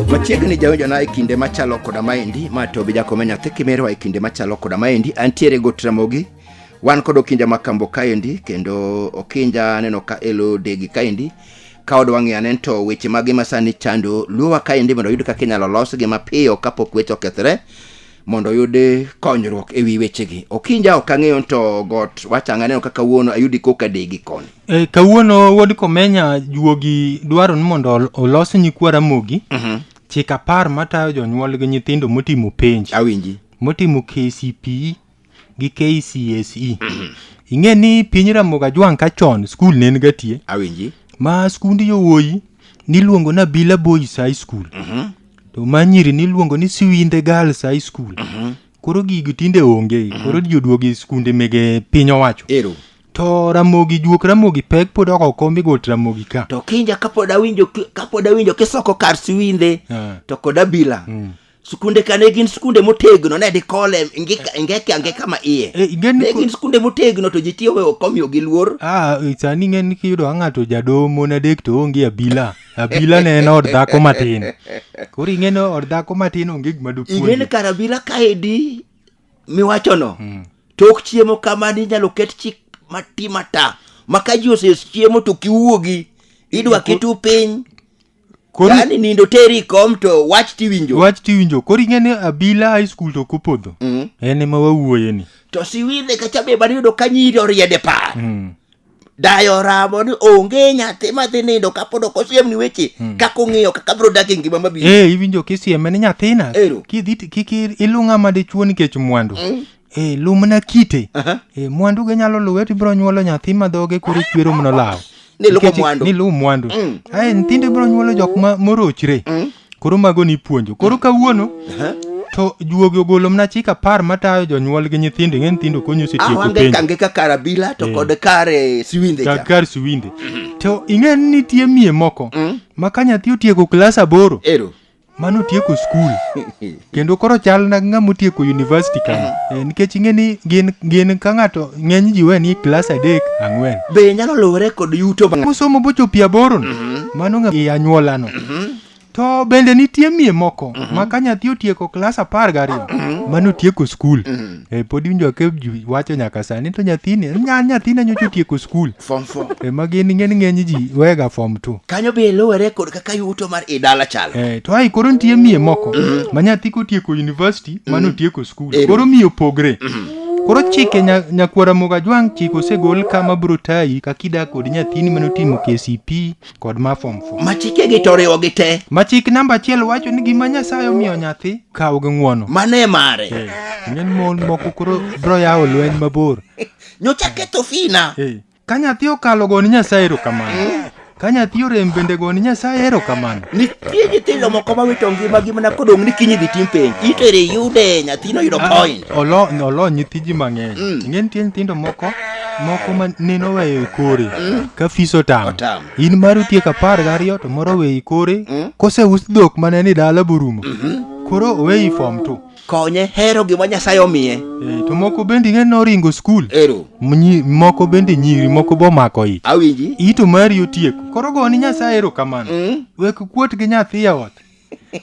Machiegni jawenjo na kinde machalo koda maendi ma to bija komenya tekimero kinde machalo koda maendi antiere gotramogi wan kod Okinja Makambo kaendi kendo Okinja neno ka elo degi kaendi ka odwang'e anento weche mage masani chando luwa kaendi mondo yud kaka inyalo losgi mapiyo kapok weche okethre mondo yud konyruok ewi wechegi. Okinja okang'eyo to got wachanga neno kaka wuono ayudi koka degi koni. Kawuono wod komenya juogi dwaro ni mondo olos nyikwara mogi. Chike 10 matayo jonyuol gi nyithindo motimo penj. Awinji. Motimo KCPE gi KCSE. Ing'e ni piny Ramogi Ajwang' ka chon skul nen gatie. Awinji. Ma skundi yowuoyi niluongo na Bila Boys High School. To manyiri niluongo ni Siwinde Girls High School. Koro gigi tinde onge. Koro joduogi skunde mege piny owacho. Ero. To Ramogi juok Ramogi pek pod oko migot Ramogi ka. To Okinja kapod awinjo kisoko kar Siwinde to koda Bila. Skunde kane gin skunde motegno ne dikole ingeke kama iye. Ne gin skunde motegno to jitiyo we okomio gi luor. Sani ng'en kiyudo ng'ato jadomo na dek to onge Abila. Abila ne en od dhako matin. Koro ing'eno od dhako matin onge gima dopuonjo. Ing'ene kar Abila kaedi miwachono. Tok chiemo kama ni nyalo ket chik matimata. Maka ji chiemo to kiwuogi. Idwa ketu piny. Yani nindo teri kom to wach tiwinjo. Wach tiwinjo. Koro ing'ene Abila High School to kopodho. En ema wawuoye ni. To Siwinde kachabe bani yudo kanyiri oriede par. Dayo ramo ni onge nyathi madhi nindo kapod okosiem ni weche kaka ong'eyo kaka bro dak e ngima mabiro. Iwinjo kisiem ni nyathina. Kiki ilunga madichuo nikech mwandu. Lumna kite. Mwandu ge nyalo luwe to bro nyuolo nyathi madhoge koro chwero mno law. Nilu mwandu. Ntinde bro nyuolo jok morochre. Koro mago ni puonjo. Koro kawuono to juogi ogolo mna chike 10 matayo jonyuol gi nyithindo. Ng'e nyithindo konyo setieko penj. Kange ka Karabila to kod kare Siwinde cha. Kar Siwinde. To ing'e ni nitie mie moko maka nyathi otieko klas 8. Ero. Mano tieko skul. Kendo koro chal na ng'ama otieko university kan. Nikech ing'e ni gin ka ng'ato ng'eny ji we ni klas 3 4. Be nyalo luwore kod yuto mosomo bochopi 8. Mano ng'a anyuolano. To bende nitie mie moko maka nyathi otieko klas 12. Mano tieko skul. Pod winjo ke wacho nyaka sani to nyathina nyocha otieko skul. Form 4. Magi ng'eny ji wega form 2. Kanyo be luwore kod kaka yuto mar idala chalo. To ai koro nitie mie moko ma nyathi kotieko university mano tieko skul. Koro mio pogre. Koro chike nyakwara Ramogi Ajwang' chike osegol kama bro tayi kakida kod nyathini manotimo KCP kod ma form 4. Ma chike gi toriwo gi te. Ma chik namba 1 wacho ni gima Nyasaye omiyo nyathi kaw gi ng'uono. Mane mare. Ng'en mon moko koro bro yawo lweny mabor. Nyocha ketho fina. Ka nyathi okalo go ni Nyasaye erokamano. Ka nyathi orem bende go ni Nyasaye erokamano. Nitie nyithindo moko mawito ngimagi mana kodong' ni kiny dhi tim penj. Itere yude nyathino yudo point. Olo nyithi ji mang'eny. Ng'e nitie nyithindo moko ma neno weyo kore ka fiso tam. In mar otieko 12 to moro weyo kore koseus dhok mane ni dala borumo. Koro oweyi form 2. Konye hero gima Nyasaye omiye. To moko bende ng'e noringo skul. Ero. Moko bende nyiri moko bomako ich. Awinji. Ito mari otieko. Koro go ni Nyasaye erokamano. Wek kuot gi nyathi e ot.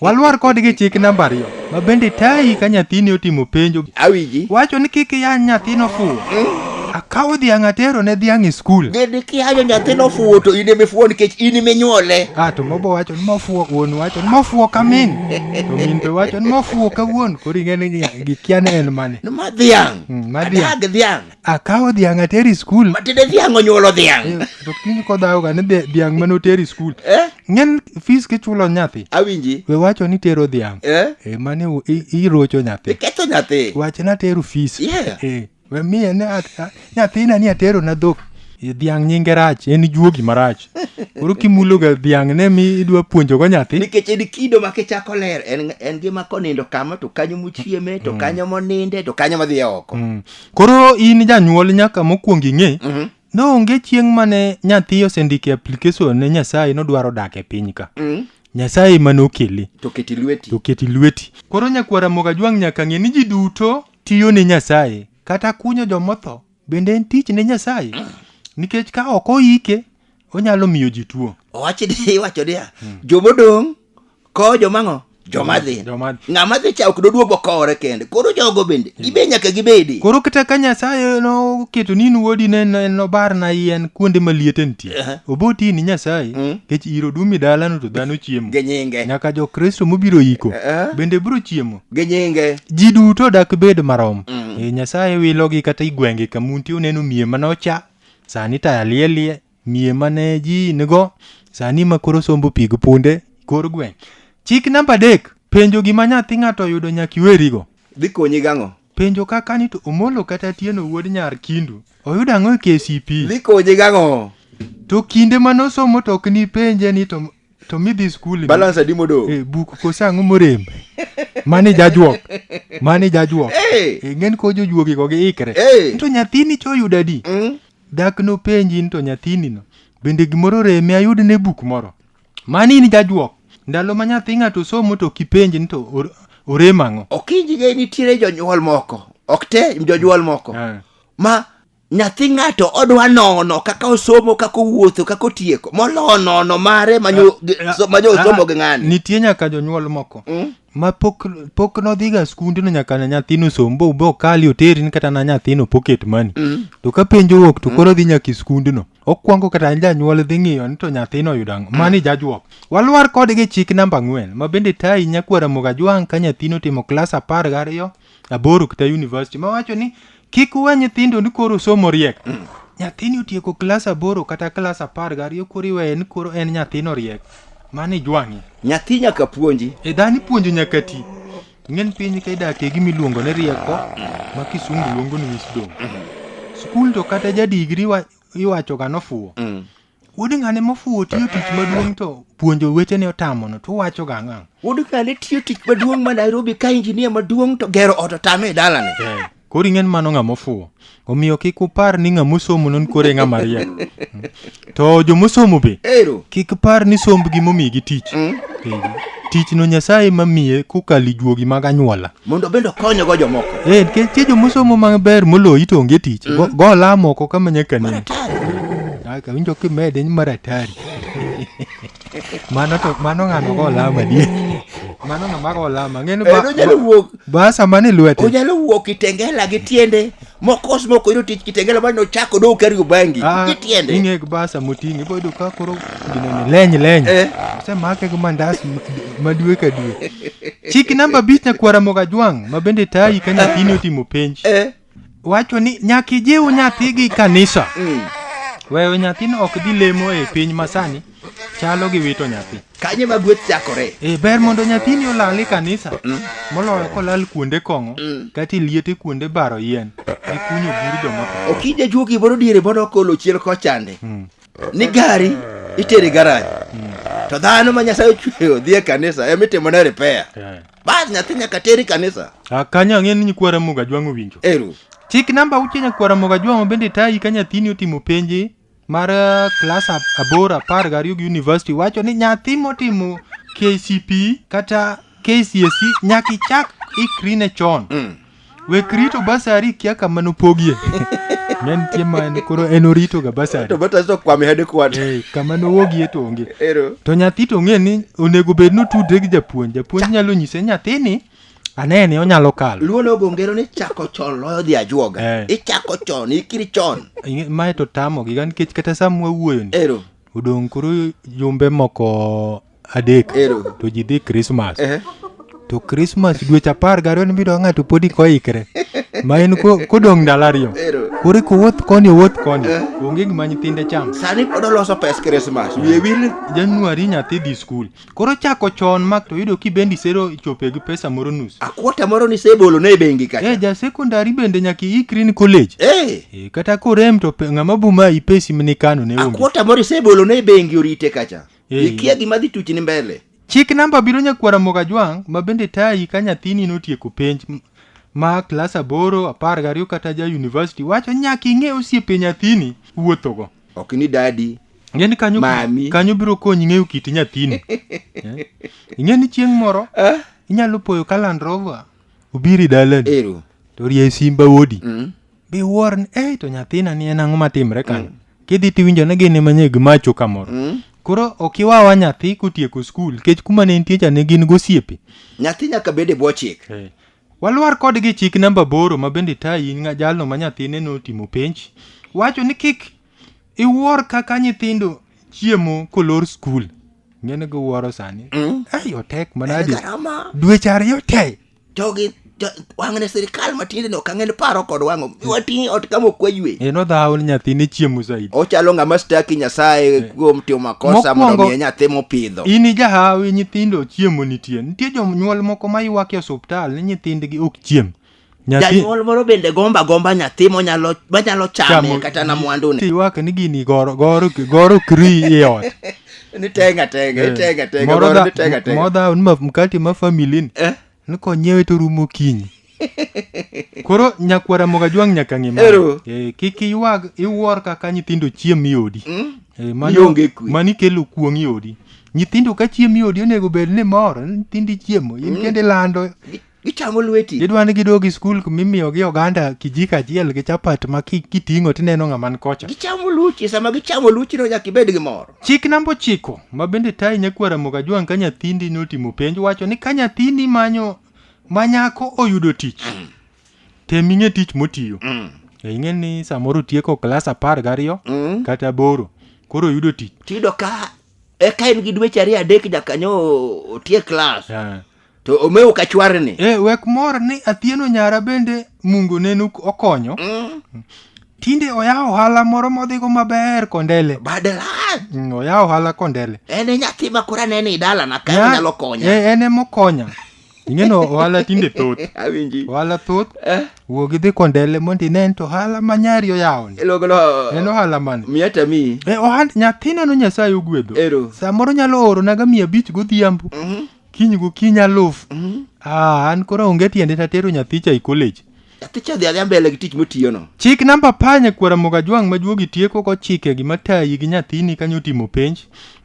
Walwar kodgi chik namba 2. Ma bende tayi ka nyathini otimo penjo. Awinji. Wacho ni kik yan nyathino fuwo. Akawo dhiang' atero ne dhiang' e skul. Bende kiayo nyathino fuwo to in eme fuwo nikech in ime nyuole. To mobo wacho ni mofuwo wuon wacho ni mofuwo ka min. To min to wacho ni mofuwo ka wuon. Koro ing'e ni gikiane en mane. Ma dhiang'. Adag dhiang'. Akawo dhiang' atero e skul. Matinde dhiang' onyuolo dhiang'. To kiny kodhawo ga ni dhiang' mane otero e skul. Ng'en fees kichulo nyathi. Awinji. We wacho ni tero dhiang'. Mane irocho nyathi. Ketho nyathi. Wacho na tero fees. We miye nyathina ni atero na dhok. Dhiang' nyinge rach, en juogi marach. Koro kimulo ga dhiang' ne mi idwa puonjo go nyathi. Nikech en kido ma kichako ler, en gima konindo kama to kanyo mochieme, to kanyo moninde, to kanyo madhi oko. Koro in janyuol nyaka mokwongo ing'e, no onge chieng' mane nyathi osendike application ne Nyasaye nodwaro dak e piny ka. Nyasaye manokele. To keti lweti. Koro nyakwara Ramogi Ajwang' nyaka ng'e ni ji duto tiyo ne Nyasaye. Kata kunyo jomotho bende en tich ne Nyasaye. Nikech ka ok oike, onyalo miyo ji tuo. Iwacho dia, jomodong' ko jomang'o? Jomadhi. Ng'ama dhi cha ok doduogo kore kende. Koro jogo bende ibe nyaka gibedi. Koro kata ka Nyasaye no keto ni wuodi no bar na yien kuonde maliete nitie. Oboti ni Nyasaye kech iro dumi dala no to dhano chiemo. Genyinge. Nyaka jo Kristo mobiro iko bende biro chiemo. Genyinge. Ji duto dak bed marom. Nyasaye wilogi kata igwenge kamunti uneno miye manocha. Sani ta lielie miye mane ji nigo. Sani makoro sombo pig punde kor gweng. Chik namba 3, penjo gima nyathi ng'ato yudo nyaki werigo. Dhi konyi gang'o? Penjo kaka ni to omolo kata tieno wuod nyar kindu. Oyudo ang'o e KCP? Dhi konyi gang'o? To kinde manosomo to ok ni penje ni to midhi skul. Balance adi modo? Buk kosa ang'o morembe. Mani jajuok. Ng'en ko jojuogi go giikre. To nyathini choyudo adi? Dak no penji to nyathini no. Bende gimoro reme ayud ne buk moro. Mani ni jajuok. Ndalo ma nyathi ng'ato somo to kipenji ni to oremang'o. Okinji ge nitiere jonyuol moko. Ok te jonyuol moko. Ma nyathi ng'ato odwa nono kaka osomo, kaka owuotho, kaka otieko. Molo nono mare manyo somo gi ng'ani. Nitie nyaka jonyuol moko. Ma pok nodhiga skunde no nyaka na nyathino sombo bo kali oteri ni kata na nyathino pocket money. To ka penjo wuok to koro dhi nyaka skunde no. Okwango kata janyuol dhi ng'iyo ni to nyathino yudango. Mani jajuok. Walwar kodgi chik namba 4 ma bende tai nyakwara Mogajwang' ka nyathino timo klas 12 aboro kata university. Ma wacho ni kik uwe nyithindo ni koro somo riek. Nyathini otieko klas 8 kata klas 12 koro iweye ni koro en nyathino riek. Mani jwang'i. Nyathi nyaka puonji. Dhani puonjo nyaka ti. Ng'en piny ka idake gimiluongo ne rieko ma kisungu luongo ni wisdom. Skul to kata jadigri iwacho ga nofuo. Wuod ng'ane mofuo tiyo tich maduong' to puonjo wetene otamono to wacho ga ng'ang'. Wuod ng'ane tiyo tich maduong' ma Nairobi ka injinia maduong' to gero ot otame e dalane. Koro ing'en mano ng'ama ofuo. Omiyo kik upar ni ng'ama osomo non kore ng'ama riek. To jomosomo be kik par ni sombgi momigi tich. Tich no Nyasaye mamiye kokali juogi mag anyuola. Mondo bendo konyo go jomoko. Nitie jomosomo maber moloyi to onge tich. Go lamo oko kama nyaka ne. Ka winjo kimede ni maratari. Mano ng'ano go lama die. Mano ng'ama go lama. Ng'en basa mane lwete. Onyalo wuok Kitengela gi tiende. Mokos moko iro tich Kitengela mano chako do karigo bangi. Gi tiende. Ing'e basa mutingi bodo ka koro ginene leny. Semake go mandas madwe ka dwe. Chik namba 5 nyakwara Mogajwang' ma bende tai ka nyathini otimo penj. Wacho ni nyaka jiw nyathi gi kanisa. Wewe nyathino ok dhi lemo e piny masani chalo gi wito nyathi. Kanye ma gweth chakore. Ber mondo nyathini olal kanisa. Moloyo kolal kuonde kong'o kata liete kuonde baro yien. Gikunyo buru jomoko. Okija juogi boro diere bodo kolo chiel kochande. Ni gari itere garaj. To dhano ma Nyasaye ochweyo dhi e kanisa emitimo ne repair. Bas nyathi nyaka teri kanisa. Kanya ng'en ni kwara Mogajwang' owinjo. Chik namba 6 nyakwara Mogajwang' bende tai ka nyathini otimo penje mar klas 8 12 gi university. Wacho ni nyathi motimo KCP kata KCSE nyaki chak ikrine chon. Wekrito basari kia kama nopogie. Ng'en tiema en koro enorito ga basari. To bata so kwame hede kwat. Kama nowogie to onge. To nyathi to ng'en ni onego bed no tudre gi japuonj. Japuonj nyalo nyise nyathini anene onyalo kalo. Luono gongero ni chako chon loyo dhi ajuoga. Ichako chon, ikiri chon. Mae to tamo gi gan kech kata samwa wuoyo ni. Udong koro jumbe moko 3 to ji dhi Christmas. To Christmas dweche 12 ni biro ng'ato podi koikre. Ma en kodong ndalo 2. Koro wuoth koni onge gima nyithinde cham. Sani pod loso pes Christmas. Wiye wil Januari nyathi dhi skul. Koro chako chon mak to yudo kibendi sero chope gi pesa moro nus. Akwota moro ni sebolo ne bengi kacha. Ja sekondari bende nyaki ikri ni college. Kata korem to ng'ama buma ipesi mni kano ne onge. Akwota moro sebolo ne bengi orite kacha. Ikia gima dhi tuchi ni mbele. Chik namba 7 nyakwara Mogajwang' ma bende tai ka nyathini notieko penj ma klas 8 12 kata ja university. Wacho nyaka ing'e osiepe nyathini wuothogo. Ok ni dadi. Ng'eni kanyo biro konyi ng'eyo kit nyathini. Ing'eni chieng' moro inyalo poyo ka Land Rover obiri dalani. To rie simba wodi. Bi wuor ni to nyathina ni en ang'o matimre kanyo. kidhi tiwinjo ne gin manyeg macho kamoro. Koro okiwawa nyathi kotieko skul kech kuma ne nitie cha ne gin gosiepe. Nyathi nyaka bede bwo chik. Walwar kodgi chik namba 8 ma bende tayi nga jalno ma nyathine notimo penj. Wacho ni kik iwuor kaka nyithindo chiemo kolor skul. Ngene go wuoro sani. Ai otek manadi. Dweche ariyo te. Jogi wang'ne sirikal matinde no kang'en paro kod wang'o. Wati ot kamo kwaywe. No dhawo ni nyathine chiemo zaidi. Ochalo ng'ama staki Nyasaye kuom timo makosa mondo miye nyathi mopidho. Ini jahawi nyithindo chiemo nitie. Nitie jonyuol moko mayuak e osiptal ni nyithindgi ok chiem. Janyuol moro bende gomba nyathi manyalo chame kata na mwandune. Tiwak ni gini goro kri e ot. Ni tenga moda mkati ma family ni ko nyewe to rumo kinyi. Koro nyakwara moga jwang nyaka ngima. Kiki iwuor kaka nyithindo chiem yodi. Mani kelo kuong yodi. Nyithindo ka chiem yodi onego bed ni mor, nyithindi chiemo, in kende lando. Gichamo lweti. Idwani gidogi skul kumimiyo gi oganda kijika achiel gi chapat ma kiting'o tineno ng'aman kocha. Gichamo luchi, sama gichamo luchi no nyaka ibed gi mor. Chik namba 9 ma bende tayi nyakwara moga jwang ka nyathindi notimo penj wacho ni ka nyathini manyako oyudo tich. Teming'e tich motiyo. Ing'e ni samoro tieko klas 12 kata 8 koro oyudo tich. Tido ka en gi dweche 2-3 jakanyo otiek klas. To omeu kachwarni. Wek mor ni athieno nyara bende Mungu nenu okonyo. Tinde oyawo ohala moro modhigo maber kondele. Badala. Oyawo ohala kondele. Ene nyathi makura nene idala na ka nyalo konya. Ene mokonya. Ing'eno ohala tinde thoth. Awinji. Ohala thoth. Wuogi dhi kondele mondi nen to ohala manyari oyawo ni. En ohala mane? Miata mi. Nyathina no Nyasaye ogwedho. Samoro nyalo oro naga 500 godhiambo. Kiny go kinya luf. An koro onge tiende tatero nyathicha e college. Nyathicha dhi mbele gi tich motiyo no. Chik namba 10 kwara moga jwang majuogi tieko ko chike gi matayi gi nyathini kanyo timo penj.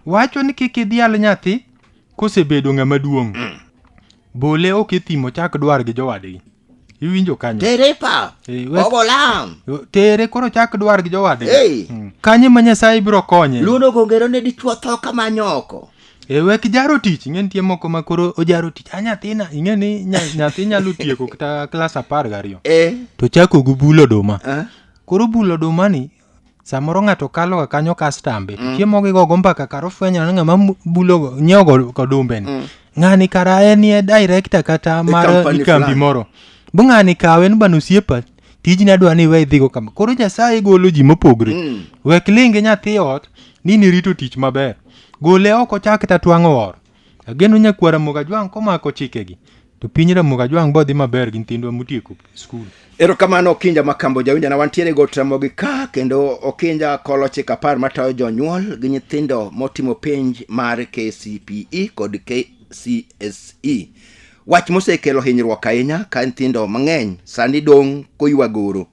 Wacho ni kik idhial nyathi kosebedo ng'ama duong'. Bole ok ithimo chak dwar gi jowadgi. Iwinjo kanyo. Tere pa. Ogolam. Tere koro chak dwar gi jowadgi. Kanye ma Nyasaye biro konye. Luno gongero ne dichuo tho kama nyoko. Wek jaro tich, ing'e nitie moko ma koro ojaro tich. Nyathina, ing'e ni nyathi nyalo tieko kata klas 12. To chako gu bulo oduma. Koro bulo oduma ni samoro ng'ato kalo ka kanyo kastambe. Chiemo gi gogo mbaka karo fwenyo ng'ama bulo nyogo kodumbe ni. Ng'ani kara en director kata mar kambi moro. Bu ng'ani kawe ni bano siepa. Tijni adwa ni we dhigo kama. Koro Nyasaye golo ji mopogre. Wek linge nyathi ot ni rito tich maber. Gole oko chak tatwang'o or. Ageno nyakwara moga jwang komako chikegi. To piny Ramoga Jwang bodhi maber gi nyithindwa motieko skul. Erokamano Okinja Makambo jawinja na wantiere go Ramogi ka kendo Okinja kolo chik 10 matayo jonyuol gi nyithindo motimo penj mar KCPE kod KCSE. Wach mosekelo hinyruok ahinya ka nyithindo mang'eny sani dong' koywagoro.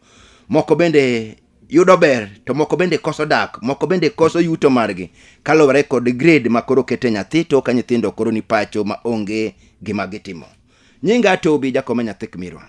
Moko bende yudo ber to moko bende koso dak, moko bende koso yuto margi kaluwore kod grade makoro kete nyathi to ka nyithindo koro ni pacho ma onge gima gitimo. Nyinga Tobi jakome nyathi Mirwa.